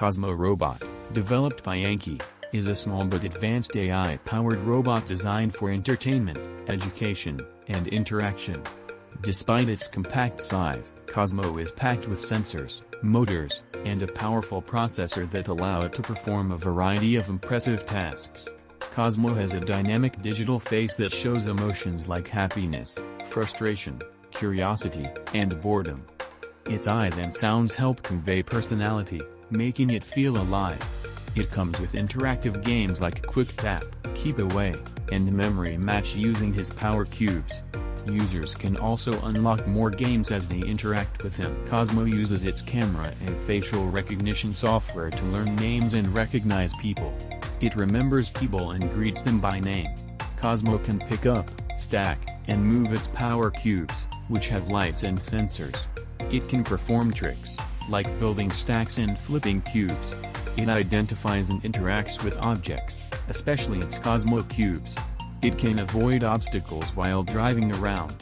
Cozmo Robot, developed by Anki, is a small but advanced AI-powered robot designed for entertainment, education, and interaction. Despite its compact size, Cozmo is packed with sensors, motors, and a powerful processor that allow it to perform a variety of impressive tasks. Cozmo has a dynamic digital face that shows emotions like happiness, frustration, curiosity, and boredom. Its eyes and sounds help convey personality, making it feel alive. It comes with interactive games like Quick Tap, Keepaway, and Memory Match using his Power Cubes. Users can also unlock more games as they interact with him. Cozmo uses its camera and facial recognition software to learn names and recognize people. It remembers people and greets them by name. Cozmo can pick up, stack, and move its Power Cubes, which have lights and sensors. It can perform tricks, like building stacks and flipping cubes. It identifies and interacts with objects, especially its Cozmo Cubes. It can avoid obstacles while driving around.